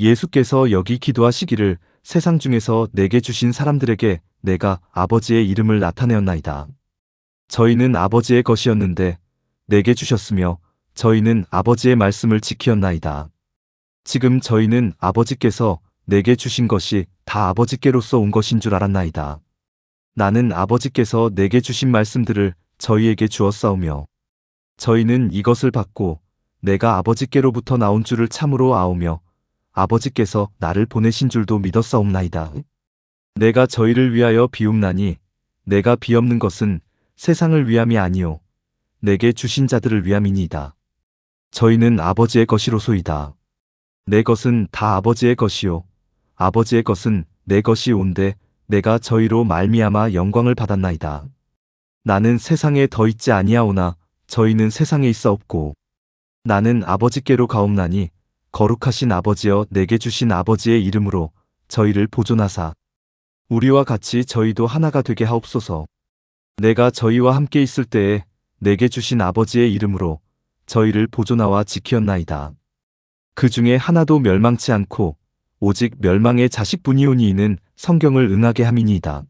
예수께서 여기 기도하시기를 세상 중에서 내게 주신 사람들에게 내가 아버지의 이름을 나타내었나이다. 저희는 아버지의 것이었는데 내게 주셨으며 저희는 아버지의 말씀을 지키었나이다. 지금 저희는 아버지께서 내게 주신 것이 다 아버지께로서 온 것인 줄 알았나이다. 나는 아버지께서 내게 주신 말씀들을 저희에게 주었사오며 저희는 이것을 받고 내가 아버지께로부터 나온 줄을 참으로 아오며 아버지께서 나를 보내신 줄도 믿었사옵나이다. 내가 저희를 위하여 비움나니 내가 비옵는 것은 세상을 위함이 아니요 내게 주신 자들을 위함이니이다. 저희는 아버지의 것이로소이다. 내 것은 다 아버지의 것이요 아버지의 것은 내 것이 온데 내가 저희로 말미암아 영광을 받았나이다. 나는 세상에 더 있지 아니하오나 저희는 세상에 있사옵고 나는 아버지께로 가옵나니 거룩하신 아버지여 내게 주신 아버지의 이름으로 저희를 보존하사 우리와 같이 저희도 하나가 되게 하옵소서. 내가 저희와 함께 있을 때에 내게 주신 아버지의 이름으로 저희를 보존하와 지키었나이다. 그 중에 하나도 멸망치 않고 오직 멸망의 자식뿐이오니이는 성경을 응하게 함이니이다.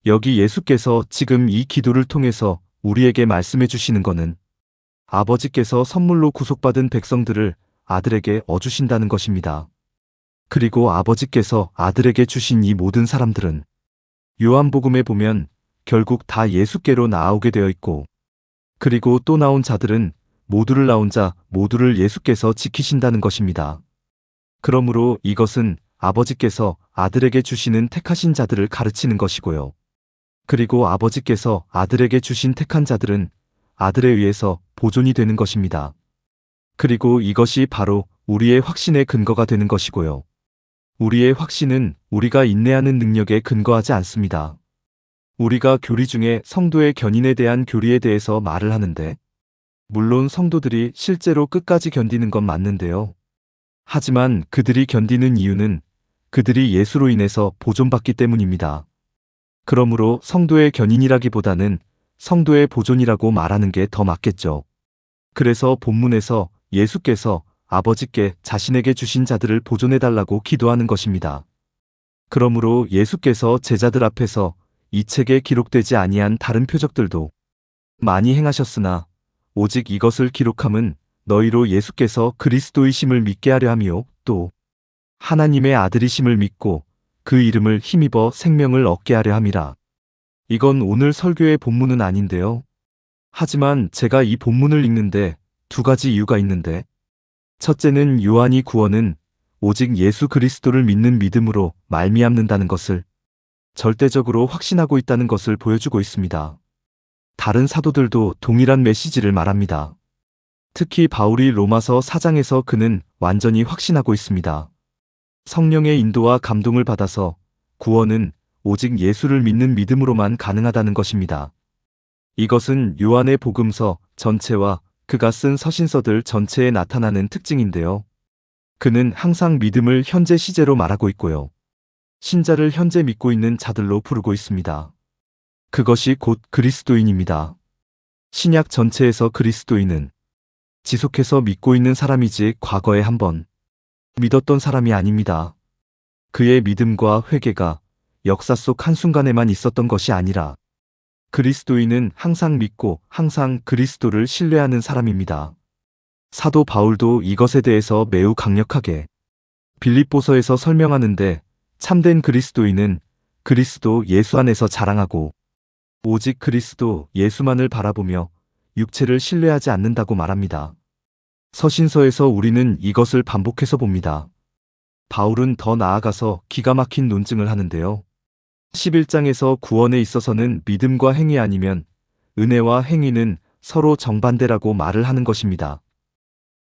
여기 예수께서 지금 이 기도를 통해서 우리에게 말씀해 주시는 것은 아버지께서 선물로 구속받은 백성들을 아들에게 얻으신다는 것입니다. 그리고 아버지께서 아들에게 주신 이 모든 사람들은 요한복음에 보면 결국 다 예수께로 나아오게 되어 있고 그리고 또 나온 자들은 모두를 낳은 자 모두를 예수께서 지키신다는 것입니다. 그러므로 이것은 아버지께서 아들에게 주시는 택하신 자들을 가르치는 것이고요. 그리고 아버지께서 아들에게 주신 택한 자들은 아들에 의해서 보존이 되는 것입니다. 그리고 이것이 바로 우리의 확신의 근거가 되는 것이고요. 우리의 확신은 우리가 인내하는 능력에 근거하지 않습니다. 우리가 교리 중에 성도의 견인에 대한 교리에 대해서 말을 하는데 물론 성도들이 실제로 끝까지 견디는 건 맞는데요. 하지만 그들이 견디는 이유는 그들이 예수로 인해서 보존받기 때문입니다. 그러므로 성도의 견인이라기보다는 성도의 보존이라고 말하는 게 더 맞겠죠. 그래서 본문에서 예수께서 아버지께 자신에게 주신 자들을 보존해달라고 기도하는 것입니다. 그러므로 예수께서 제자들 앞에서 이 책에 기록되지 아니한 다른 표적들도 많이 행하셨으나 오직 이것을 기록함은 너희로 예수께서 그리스도이심을 믿게 하려 함이요 또 하나님의 아들이심을 믿고 그 이름을 힘입어 생명을 얻게 하려 함이라. 이건 오늘 설교의 본문은 아닌데요. 하지만 제가 이 본문을 읽는데 두 가지 이유가 있는데 첫째는 요한이 구원은 오직 예수 그리스도를 믿는 믿음으로 말미암는다는 것을 절대적으로 확신하고 있다는 것을 보여주고 있습니다. 다른 사도들도 동일한 메시지를 말합니다. 특히 바울이 로마서 4장에서 그는 완전히 확신하고 있습니다. 성령의 인도와 감동을 받아서 구원은 오직 예수를 믿는 믿음으로만 가능하다는 것입니다. 이것은 요한의 복음서 전체와 그가 쓴 서신서들 전체에 나타나는 특징인데요. 그는 항상 믿음을 현재 시제로 말하고 있고요. 신자를 현재 믿고 있는 자들로 부르고 있습니다. 그것이 곧 그리스도인입니다. 신약 전체에서 그리스도인은 지속해서 믿고 있는 사람이지 과거에 한번 믿었던 사람이 아닙니다. 그의 믿음과 회개가 역사 속 한순간에만 있었던 것이 아니라 그리스도인은 항상 믿고 항상 그리스도를 신뢰하는 사람입니다. 사도 바울도 이것에 대해서 매우 강력하게 빌립보서에서 설명하는데 참된 그리스도인은 그리스도 예수 안에서 자랑하고 오직 그리스도 예수만을 바라보며 육체를 신뢰하지 않는다고 말합니다. 서신서에서 우리는 이것을 반복해서 봅니다. 바울은 더 나아가서 기가 막힌 논증을 하는데요. 11장에서 구원에 있어서는 믿음과 행위 아니면 은혜와 행위는 서로 정반대라고 말을 하는 것입니다.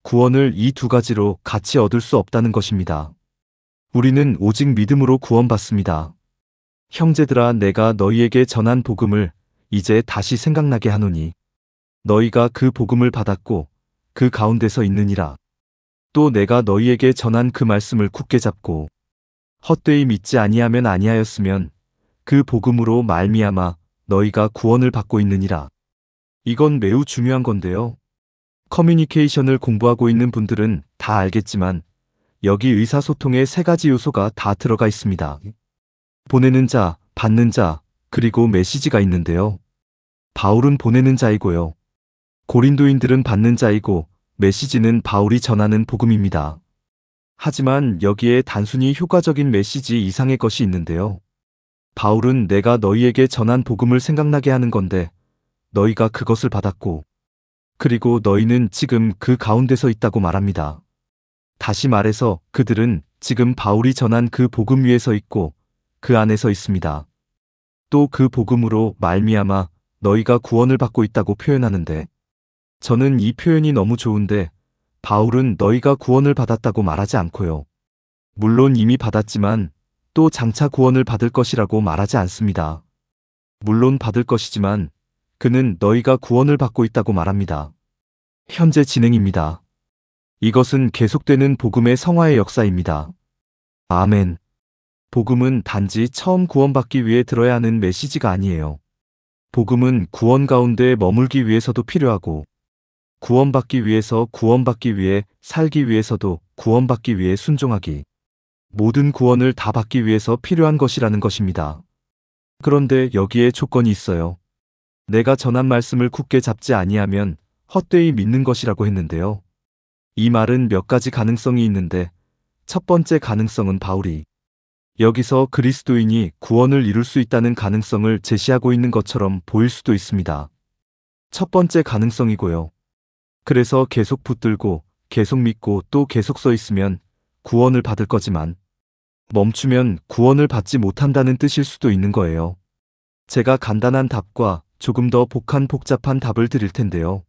구원을 이 두 가지로 같이 얻을 수 없다는 것입니다. 우리는 오직 믿음으로 구원받습니다. 형제들아 내가 너희에게 전한 복음을 이제 다시 생각나게 하노니 너희가 그 복음을 받았고 그 가운데서 있느니라. 또 내가 너희에게 전한 그 말씀을 굳게 잡고 헛되이 믿지 아니하면 아니하였으면 그 복음으로 말미암아 너희가 구원을 받고 있느니라. 이건 매우 중요한 건데요. 커뮤니케이션을 공부하고 있는 분들은 다 알겠지만 여기 의사소통의 세 가지 요소가 다 들어가 있습니다. 보내는 자, 받는 자, 그리고 메시지가 있는데요. 바울은 보내는 자이고요. 고린도인들은 받는 자이고 메시지는 바울이 전하는 복음입니다. 하지만 여기에 단순히 효과적인 메시지 이상의 것이 있는데요. 바울은 내가 너희에게 전한 복음을 생각나게 하는 건데 너희가 그것을 받았고 그리고 너희는 지금 그 가운데서 있다고 말합니다. 다시 말해서 그들은 지금 바울이 전한 그 복음 위에 서 있고 그 안에서 있습니다. 또 그 복음으로 말미암아 너희가 구원을 받고 있다고 표현하는데 저는 이 표현이 너무 좋은데 바울은 너희가 구원을 받았다고 말하지 않고요. 물론 이미 받았지만 또 장차 구원을 받을 것이라고 말하지 않습니다. 물론 받을 것이지만 그는 너희가 구원을 받고 있다고 말합니다. 현재 진행입니다. 이것은 계속되는 복음의 성화의 역사입니다. 아멘. 복음은 단지 처음 구원받기 위해 들어야 하는 메시지가 아니에요. 복음은 구원 가운데 머물기 위해서도 필요하고 구원받기 위해 살기 위해서도 구원받기 위해 순종하기. 모든 구원을 다 받기 위해서 필요한 것이라는 것입니다. 그런데 여기에 조건이 있어요. 내가 전한 말씀을 굳게 잡지 아니하면 헛되이 믿는 것이라고 했는데요. 이 말은 몇 가지 가능성이 있는데 첫 번째 가능성은 바울이 여기서 그리스도인이 구원을 이룰 수 있다는 가능성을 제시하고 있는 것처럼 보일 수도 있습니다. 첫 번째 가능성이고요. 그래서 계속 붙들고 계속 믿고 또 계속 서 있으면 구원을 받을 거지만 멈추면 구원을 받지 못한다는 뜻일 수도 있는 거예요. 제가 간단한 답과 조금 더 복잡한 답을 드릴 텐데요.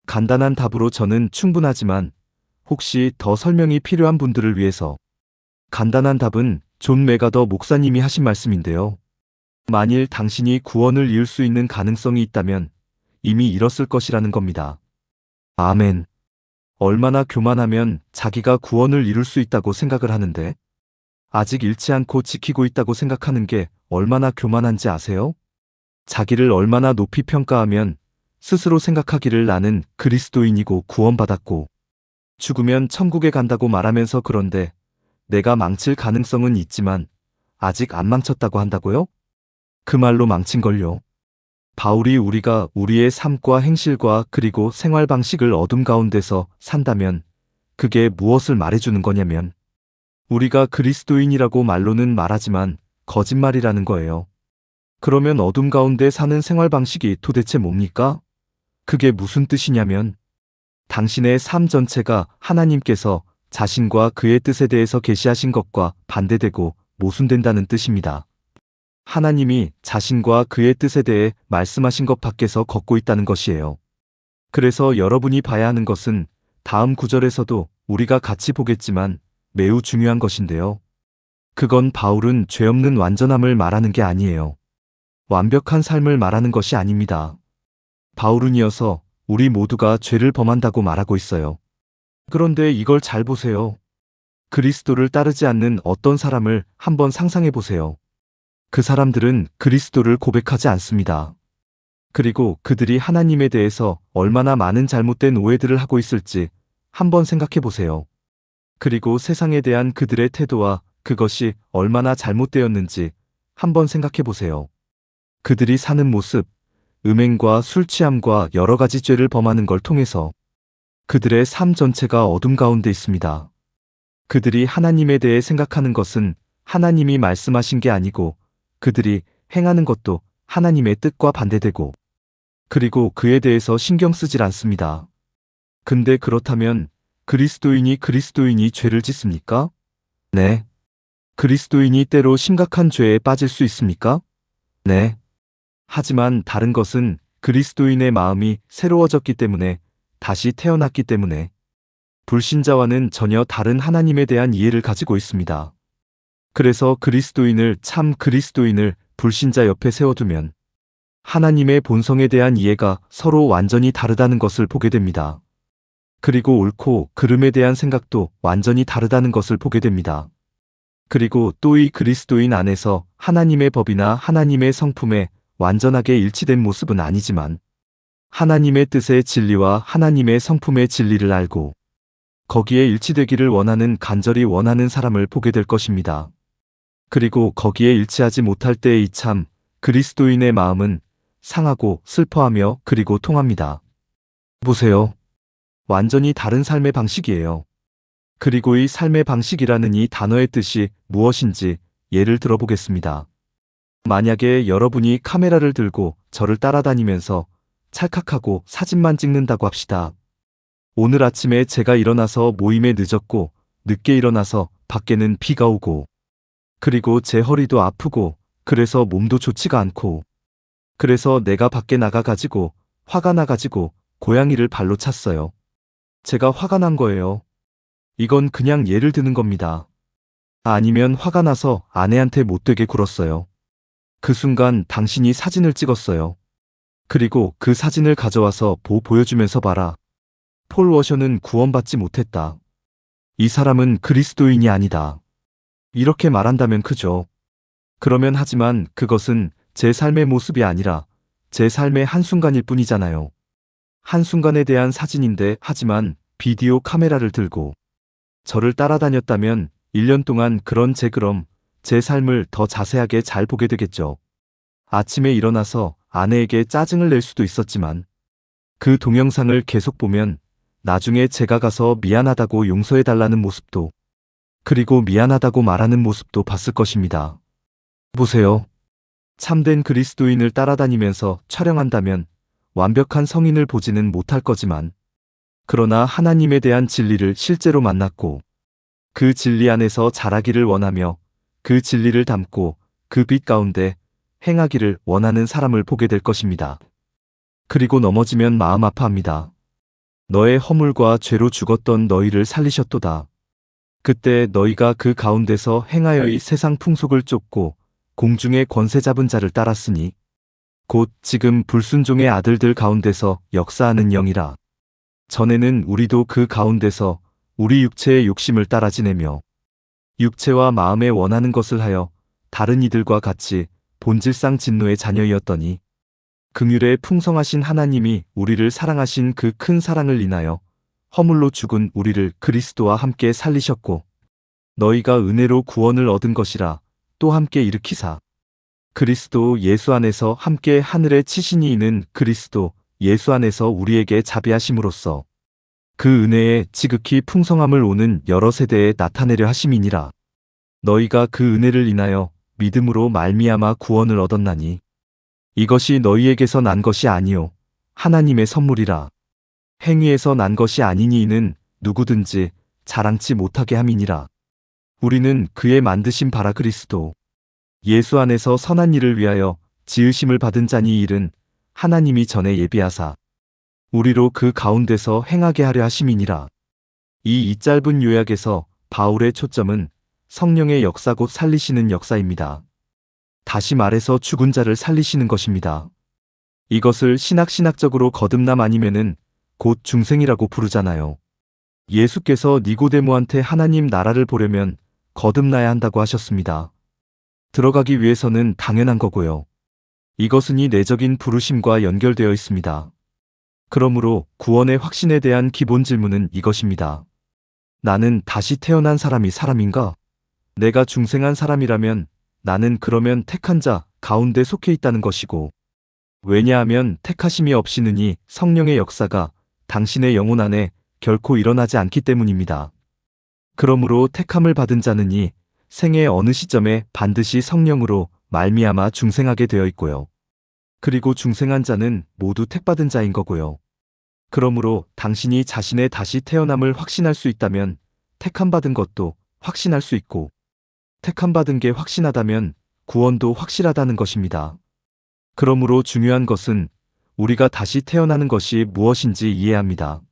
간단한 답으로 저는 충분하지만 혹시 더 설명이 필요한 분들을 위해서 간단한 답은 존 맥가더 목사님이 하신 말씀인데요. 만일 당신이 구원을 이룰 수 있는 가능성이 있다면 이미 이뤘을 것이라는 겁니다. 아멘. 얼마나 교만하면 자기가 구원을 이룰 수 있다고 생각을 하는데 아직 잃지 않고 지키고 있다고 생각하는 게 얼마나 교만한지 아세요? 자기를 얼마나 높이 평가하면 스스로 생각하기를 나는 그리스도인이고 구원받았고 죽으면 천국에 간다고 말하면서 그런데 내가 망칠 가능성은 있지만 아직 안 망쳤다고 한다고요? 그 말로 망친걸요. 바울이 우리가 우리의 삶과 행실과 그리고 생활 방식을 어둠 가운데서 산다면 그게 무엇을 말해주는 거냐면 우리가 그리스도인이라고 말로는 말하지만 거짓말이라는 거예요. 그러면 어둠 가운데 사는 생활 방식이 도대체 뭡니까? 그게 무슨 뜻이냐면 당신의 삶 전체가 하나님께서 자신과 그의 뜻에 대해서 계시하신 것과 반대되고 모순된다는 뜻입니다. 하나님이 자신과 그의 뜻에 대해 말씀하신 것 밖에서 걷고 있다는 것이에요. 그래서 여러분이 봐야 하는 것은 다음 구절에서도 우리가 같이 보겠지만 매우 중요한 것인데요. 그건 바울은 죄 없는 완전함을 말하는 게 아니에요. 완벽한 삶을 말하는 것이 아닙니다. 바울은 이어서 우리 모두가 죄를 범한다고 말하고 있어요. 그런데 이걸 잘 보세요. 그리스도를 따르지 않는 어떤 사람을 한번 상상해 보세요. 그 사람들은 그리스도를 고백하지 않습니다. 그리고 그들이 하나님에 대해서 얼마나 많은 잘못된 오해들을 하고 있을지 한번 생각해 보세요. 그리고 세상에 대한 그들의 태도와 그것이 얼마나 잘못되었는지 한번 생각해 보세요. 그들이 사는 모습, 음행과 술 취함과 여러 가지 죄를 범하는 걸 통해서 그들의 삶 전체가 어둠 가운데 있습니다. 그들이 하나님에 대해 생각하는 것은 하나님이 말씀하신 게 아니고 그들이 행하는 것도 하나님의 뜻과 반대되고 그리고 그에 대해서 신경 쓰질 않습니다. 근데 그렇다면 그리스도인이 죄를 짓습니까? 네. 그리스도인이 때로 심각한 죄에 빠질 수 있습니까? 네. 하지만 다른 것은 그리스도인의 마음이 새로워졌기 때문에 다시 태어났기 때문에 불신자와는 전혀 다른 하나님에 대한 이해를 가지고 있습니다. 그래서 참 그리스도인을 불신자 옆에 세워두면 하나님의 본성에 대한 이해가 서로 완전히 다르다는 것을 보게 됩니다. 그리고 옳고 그름에 대한 생각도 완전히 다르다는 것을 보게 됩니다. 그리고 또 이 그리스도인 안에서 하나님의 법이나 하나님의 성품에 완전하게 일치된 모습은 아니지만 하나님의 뜻의 진리와 하나님의 성품의 진리를 알고 거기에 일치되기를 원하는 간절히 원하는 사람을 보게 될 것입니다. 그리고 거기에 일치하지 못할 때의 이참 그리스도인의 마음은 상하고 슬퍼하며 그리고 통합니다. 보세요. 완전히 다른 삶의 방식이에요. 그리고 이 삶의 방식이라는 이 단어의 뜻이 무엇인지 예를 들어보겠습니다. 만약에 여러분이 카메라를 들고 저를 따라다니면서 찰칵하고 사진만 찍는다고 합시다. 오늘 아침에 제가 일어나서 모임에 늦었고 늦게 일어나서 밖에는 비가 오고 그리고 제 허리도 아프고 그래서 몸도 좋지가 않고 그래서 내가 밖에 나가가지고 화가 나가지고 고양이를 발로 찼어요. 제가 화가 난 거예요. 이건 그냥 예를 드는 겁니다. 아니면 화가 나서 아내한테 못되게 굴었어요. 그 순간 당신이 사진을 찍었어요. 그리고 그 사진을 가져와서 보여주면서 봐라. 폴 워셔는 구원받지 못했다. 이 사람은 그리스도인이 아니다. 이렇게 말한다면 크죠. 그러면 하지만 그것은 제 삶의 모습이 아니라 제 삶의 한순간일 뿐이잖아요. 한순간에 대한 사진인데 하지만 비디오 카메라를 들고 저를 따라다녔다면 1년 동안 그럼 제 삶을 더 자세하게 잘 보게 되겠죠. 아침에 일어나서 아내에게 짜증을 낼 수도 있었지만 그 동영상을 계속 보면 나중에 제가 가서 미안하다고 용서해달라는 모습도 그리고 미안하다고 말하는 모습도 봤을 것입니다. 보세요. 참된 그리스도인을 따라다니면서 촬영한다면 완벽한 성인을 보지는 못할 거지만 그러나 하나님에 대한 진리를 실제로 만났고 그 진리 안에서 자라기를 원하며 그 진리를 담고 그 빛 가운데 행하기를 원하는 사람을 보게 될 것입니다. 그리고 넘어지면 마음 아파합니다. 너의 허물과 죄로 죽었던 너희를 살리셨도다. 그때 너희가 그 가운데서 행하여 이 세상 풍속을 쫓고 공중의 권세 잡은 자를 따랐으니 곧 지금 불순종의 아들들 가운데서 역사하는 영이라. 전에는 우리도 그 가운데서 우리 육체의 욕심을 따라 지내며 육체와 마음에 원하는 것을 하여 다른 이들과 같이 본질상 진노의 자녀이었더니 긍휼에 풍성하신 하나님이 우리를 사랑하신 그 큰 사랑을 인하여 허물로 죽은 우리를 그리스도와 함께 살리셨고 너희가 은혜로 구원을 얻은 것이라 또 함께 일으키사 그리스도 예수 안에서 함께 하늘에 치신이 있는 그리스도 예수 안에서 우리에게 자비하심으로써 그 은혜의 지극히 풍성함을 오는 여러 세대에 나타내려 하심이니라. 너희가 그 은혜를 인하여 믿음으로 말미암아 구원을 얻었나니 이것이 너희에게서 난 것이 아니요 하나님의 선물이라. 행위에서 난 것이 아니니 이는 누구든지 자랑치 못하게 함이니라. 우리는 그의 만드신 바라 그리스도 예수 안에서 선한 일을 위하여 지으심을 받은 자니 이 일은 하나님이 전에 예비하사 우리로 그 가운데서 행하게 하려 하심이니라. 이 짧은 요약에서 바울의 초점은 성령의 역사 곧 살리시는 역사입니다. 다시 말해서 죽은 자를 살리시는 것입니다. 이것을 신학적으로 거듭남 아니면은 곧 중생이라고 부르잖아요. 예수께서 니고데모한테 하나님 나라를 보려면 거듭나야 한다고 하셨습니다. 들어가기 위해서는 당연한 거고요. 이것은 이 내적인 부르심과 연결되어 있습니다. 그러므로 구원의 확신에 대한 기본 질문은 이것입니다. 나는 다시 태어난 사람이 사람인가? 내가 중생한 사람이라면 나는 그러면 택한 자 가운데 속해 있다는 것이고 왜냐하면 택하심이 없이는 성령의 역사가 당신의 영혼 안에 결코 일어나지 않기 때문입니다. 그러므로 택함을 받은 자는 이 생의 어느 시점에 반드시 성령으로 말미암아 중생하게 되어 있고요. 그리고 중생한 자는 모두 택받은 자인 거고요. 그러므로 당신이 자신의 다시 태어남을 확신할 수 있다면 택함 받은 것도 확신할 수 있고 택함 받은 게 확신하다면 구원도 확실하다는 것입니다. 그러므로 중요한 것은 우리가 다시 태어나는 것이 무엇인지 이해합니다.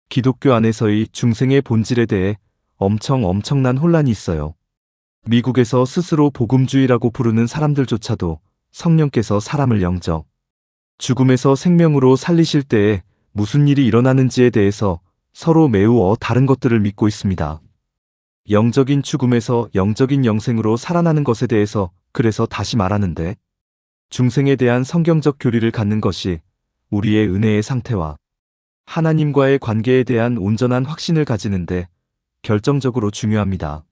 기독교 안에서의 중생의 본질에 대해 엄청난 혼란이 있어요. 미국에서 스스로 복음주의라고 부르는 사람들조차도 성령께서 사람을 영적 죽음에서 생명으로 살리실 때에 무슨 일이 일어나는지에 대해서 서로 매우 다른 것들을 믿고 있습니다. 영적인 죽음에서 영적인 영생으로 살아나는 것에 대해서 그래서 다시 말하는데 중생에 대한 성경적 교리를 갖는 것이 우리의 은혜의 상태와 하나님과의 관계에 대한 온전한 확신을 가지는데 결정적으로 중요합니다.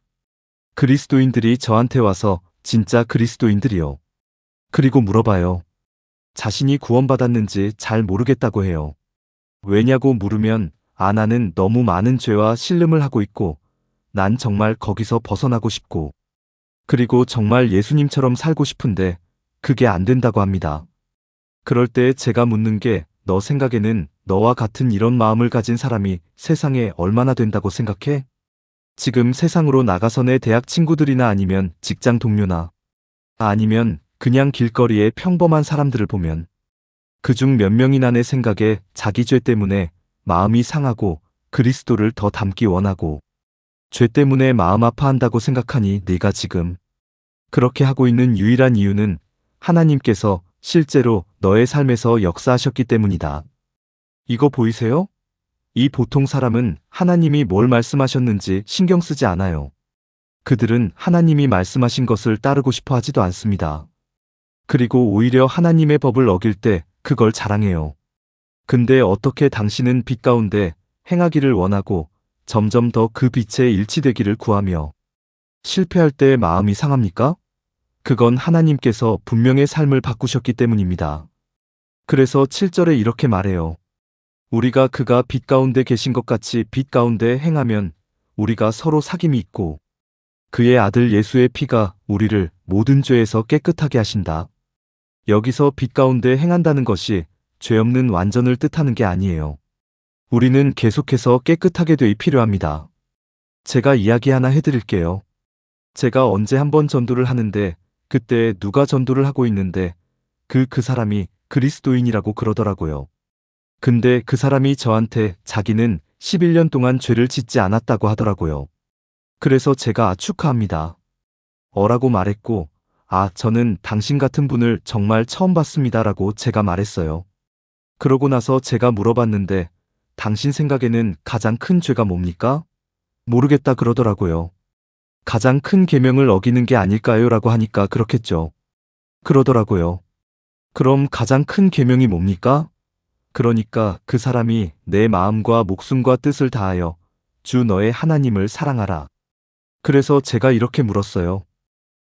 그리스도인들이 저한테 와서 진짜 그리스도인들이요. 그리고 물어봐요. 자신이 구원받았는지 잘 모르겠다고 해요. 왜냐고 물으면 나는 너무 많은 죄와 신름을 하고 있고 난 정말 거기서 벗어나고 싶고 그리고 정말 예수님처럼 살고 싶은데 그게 안 된다고 합니다. 그럴 때 제가 묻는 게 너 생각에는 너와 같은 이런 마음을 가진 사람이 세상에 얼마나 된다고 생각해? 지금 세상으로 나가서 내 대학 친구들이나 아니면 직장 동료나 아니면 그냥 길거리의 평범한 사람들을 보면 그중 몇 명이나 내 생각에 자기 죄 때문에 마음이 상하고 그리스도를 더 닮기 원하고 죄 때문에 마음 아파한다고 생각하니 네가 지금 그렇게 하고 있는 유일한 이유는 하나님께서 실제로 너의 삶에서 역사하셨기 때문이다. 이거 보이세요? 이 보통 사람은 하나님이 뭘 말씀하셨는지 신경 쓰지 않아요. 그들은 하나님이 말씀하신 것을 따르고 싶어 하지도 않습니다. 그리고 오히려 하나님의 법을 어길 때 그걸 자랑해요. 근데 어떻게 당신은 빛 가운데 행하기를 원하고 점점 더 그 빛에 일치되기를 구하며 실패할 때 마음이 상합니까? 그건 하나님께서 분명의 삶을 바꾸셨기 때문입니다. 그래서 7절에 이렇게 말해요. 우리가 그가 빛 가운데 계신 것 같이 빛 가운데 행하면 우리가 서로 사귐이 있고 그의 아들 예수의 피가 우리를 모든 죄에서 깨끗하게 하신다. 여기서 빛 가운데 행한다는 것이 죄 없는 완전을 뜻하는 게 아니에요. 우리는 계속해서 깨끗하게 되기 필요합니다. 제가 이야기 하나 해드릴게요. 제가 언제 한번 전도를 하는데 그때 누가 전도를 하고 있는데 그 사람이 그리스도인이라고 그러더라고요. 근데 그 사람이 저한테 자기는 11년 동안 죄를 짓지 않았다고 하더라고요. 그래서 제가 축하합니다. 라고 말했고 저는 당신 같은 분을 정말 처음 봤습니다 라고 제가 말했어요. 그러고 나서 제가 물어봤는데 당신 생각에는 가장 큰 죄가 뭡니까? 모르겠다 그러더라고요. 가장 큰 계명을 어기는 게 아닐까요? 라고 하니까 그렇겠죠. 그러더라고요. 그럼 가장 큰 계명이 뭡니까? 그러니까 그 사람이 내 마음과 목숨과 뜻을 다하여 주 너의 하나님을 사랑하라. 그래서 제가 이렇게 물었어요.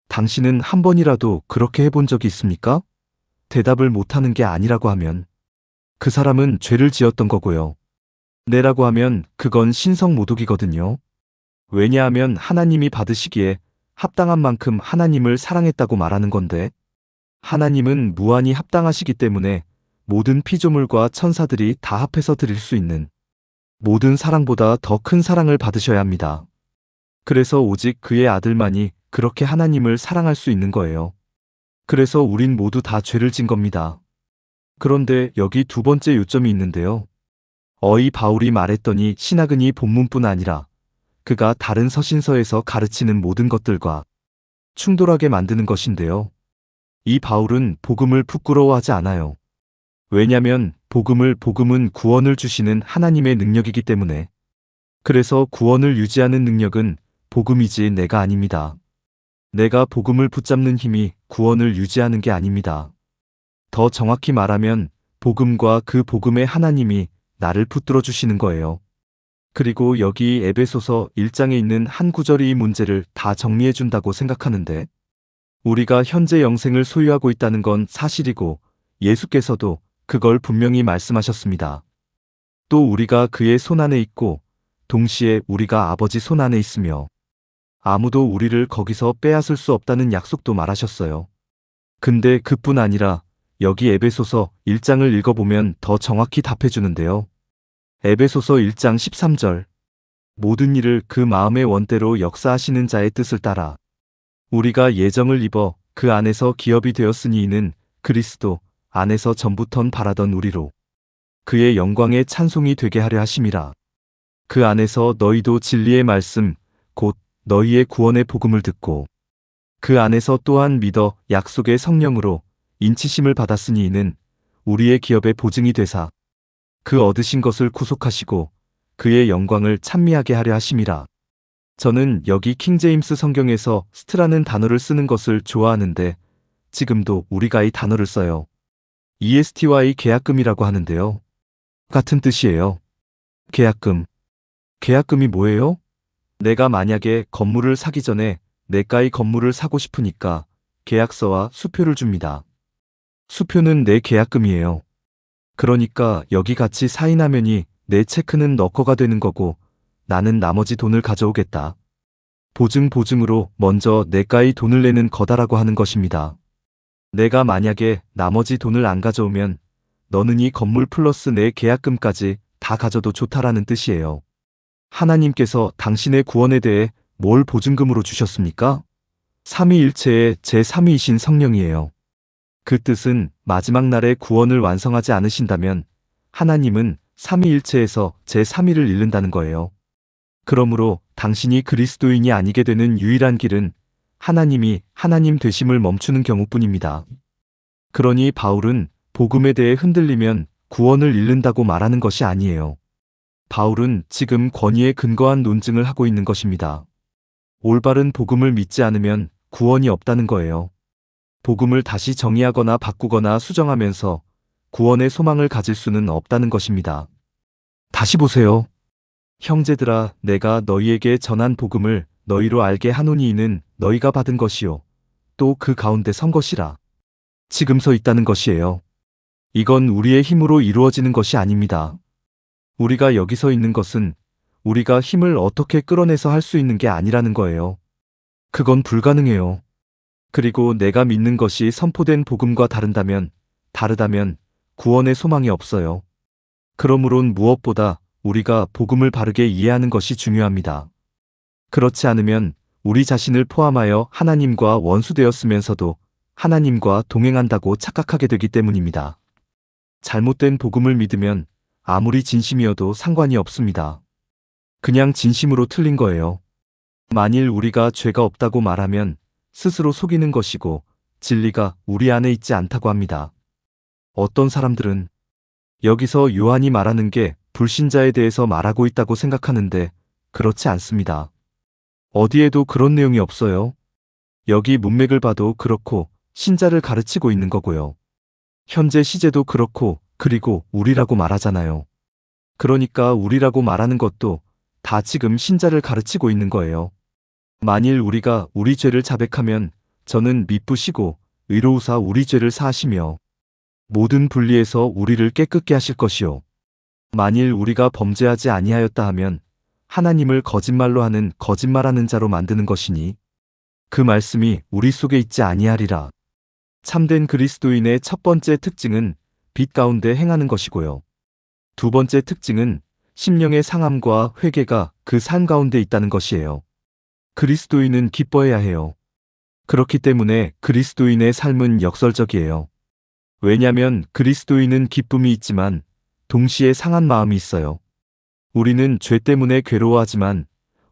당신은 한 번이라도 그렇게 해본 적이 있습니까? 대답을 못하는 게 아니라고 하면 그 사람은 죄를 지었던 거고요. 네라고 하면 그건 신성모독이거든요. 왜냐하면 하나님이 받으시기에 합당한 만큼 하나님을 사랑했다고 말하는 건데 하나님은 무한히 합당하시기 때문에 모든 피조물과 천사들이 다 합해서 드릴 수 있는 모든 사랑보다 더 큰 사랑을 받으셔야 합니다. 그래서 오직 그의 아들만이 그렇게 하나님을 사랑할 수 있는 거예요. 그래서 우린 모두 다 죄를 진 겁니다. 그런데 여기 두 번째 요점이 있는데요. 이 바울이 말했더니 신학은 이 본문뿐 아니라 그가 다른 서신서에서 가르치는 모든 것들과 충돌하게 만드는 것인데요. 이 바울은 복음을 부끄러워하지 않아요. 왜냐면 복음은 구원을 주시는 하나님의 능력이기 때문에. 그래서 구원을 유지하는 능력은 복음이지 내가 아닙니다. 내가 복음을 붙잡는 힘이 구원을 유지하는 게 아닙니다. 더 정확히 말하면 복음과 그 복음의 하나님이 나를 붙들어 주시는 거예요. 그리고 여기 에베소서 1장에 있는 한 구절이 이 문제를 다 정리해 준다고 생각하는데 우리가 현재 영생을 소유하고 있다는 건 사실이고 예수께서도 그걸 분명히 말씀하셨습니다. 또 우리가 그의 손안에 있고 동시에 우리가 아버지 손안에 있으며 아무도 우리를 거기서 빼앗을 수 없다는 약속도 말하셨어요. 근데 그뿐 아니라 여기 에베소서 1장을 읽어보면 더 정확히 답해주는데요. 에베소서 1장 13절 모든 일을 그 마음의 원대로 역사하시는 자의 뜻을 따라 우리가 예정을 입어 그 안에서 기업이 되었으니 이는 그리스도 안에서 전부턴 바라던 우리로 그의 영광의 찬송이 되게 하려 하심이라. 그 안에서 너희도 진리의 말씀 곧 너희의 구원의 복음을 듣고 그 안에서 또한 믿어 약속의 성령으로 인치심을 받았으니 이는 우리의 기업의 보증이 되사 그 얻으신 것을 구속하시고 그의 영광을 찬미하게 하려 하심이라. 저는 여기 킹제임스 성경에서 스트라는 단어를 쓰는 것을 좋아하는데 지금도 우리가 이 단어를 써요. EST와 이 계약금이라고 하는데요. 같은 뜻이에요. 계약금. 계약금이 뭐예요? 내가 만약에 건물을 사기 전에 내가의 건물을 사고 싶으니까 계약서와 수표를 줍니다. 수표는 내 계약금이에요. 그러니까 여기 같이 사인하면이 내 체크는 너 거가 되는 거고 나는 나머지 돈을 가져오겠다. 보증으로 먼저 내가의 돈을 내는 거다라고 하는 것입니다. 내가 만약에 나머지 돈을 안 가져오면 너는 이 건물 플러스 내 계약금까지 다 가져도 좋다라는 뜻이에요. 하나님께서 당신의 구원에 대해 뭘 보증금으로 주셨습니까? 삼위일체의 제3위이신 성령이에요. 그 뜻은 마지막 날에 구원을 완성하지 않으신다면 하나님은 삼위일체에서 제3위를 잃는다는 거예요. 그러므로 당신이 그리스도인이 아니게 되는 유일한 길은 하나님이 하나님 되심을 멈추는 경우뿐입니다. 그러니 바울은 복음에 대해 흔들리면 구원을 잃는다고 말하는 것이 아니에요. 바울은 지금 권위에 근거한 논증을 하고 있는 것입니다. 올바른 복음을 믿지 않으면 구원이 없다는 거예요. 복음을 다시 정의하거나 바꾸거나 수정하면서 구원의 소망을 가질 수는 없다는 것입니다. 다시 보세요. 형제들아, 내가 너희에게 전한 복음을 너희로 알게 하노니 이는 너희가 받은 것이요 또 그 가운데 선 것이라. 지금 서 있다는 것이에요. 이건 우리의 힘으로 이루어지는 것이 아닙니다. 우리가 여기 서 있는 것은 우리가 힘을 어떻게 끌어내서 할 수 있는 게 아니라는 거예요. 그건 불가능해요. 그리고 내가 믿는 것이 선포된 복음과 다르다면 구원의 소망이 없어요. 그러므론 무엇보다 우리가 복음을 바르게 이해하는 것이 중요합니다. 그렇지 않으면 우리 자신을 포함하여 하나님과 원수되었으면서도 하나님과 동행한다고 착각하게 되기 때문입니다. 잘못된 복음을 믿으면 아무리 진심이어도 상관이 없습니다. 그냥 진심으로 틀린 거예요. 만일 우리가 죄가 없다고 말하면 스스로 속이는 것이고 진리가 우리 안에 있지 않다고 합니다. 어떤 사람들은 여기서 요한이 말하는 게 불신자에 대해서 말하고 있다고 생각하는데 그렇지 않습니다. 어디에도 그런 내용이 없어요. 여기 문맥을 봐도 그렇고 신자를 가르치고 있는 거고요. 현재 시제도 그렇고 그리고 우리라고 말하잖아요. 그러니까 우리라고 말하는 것도 다 지금 신자를 가르치고 있는 거예요. 만일 우리가 우리 죄를 자백하면 저는 미쁘시고 의로우사 우리 죄를 사하시며 모든 불리에서 우리를 깨끗게 하실 것이요. 만일 우리가 범죄하지 아니하였다 하면 하나님을 거짓말로 하는 거짓말하는 자로 만드는 것이니 그 말씀이 우리 속에 있지 아니하리라. 참된 그리스도인의 첫 번째 특징은 빛 가운데 행하는 것이고요. 두 번째 특징은 심령의 상함과 회개가 그 삶 가운데 있다는 것이에요. 그리스도인은 기뻐해야 해요. 그렇기 때문에 그리스도인의 삶은 역설적이에요. 왜냐하면 그리스도인은 기쁨이 있지만 동시에 상한 마음이 있어요. 우리는 죄 때문에 괴로워하지만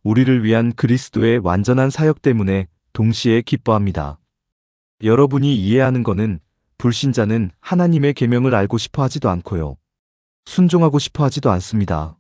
우리를 위한 그리스도의 완전한 사역 때문에 동시에 기뻐합니다. 여러분이 이해하는 것은 불신자는 하나님의 계명을 알고 싶어 하지도 않고요. 순종하고 싶어 하지도 않습니다.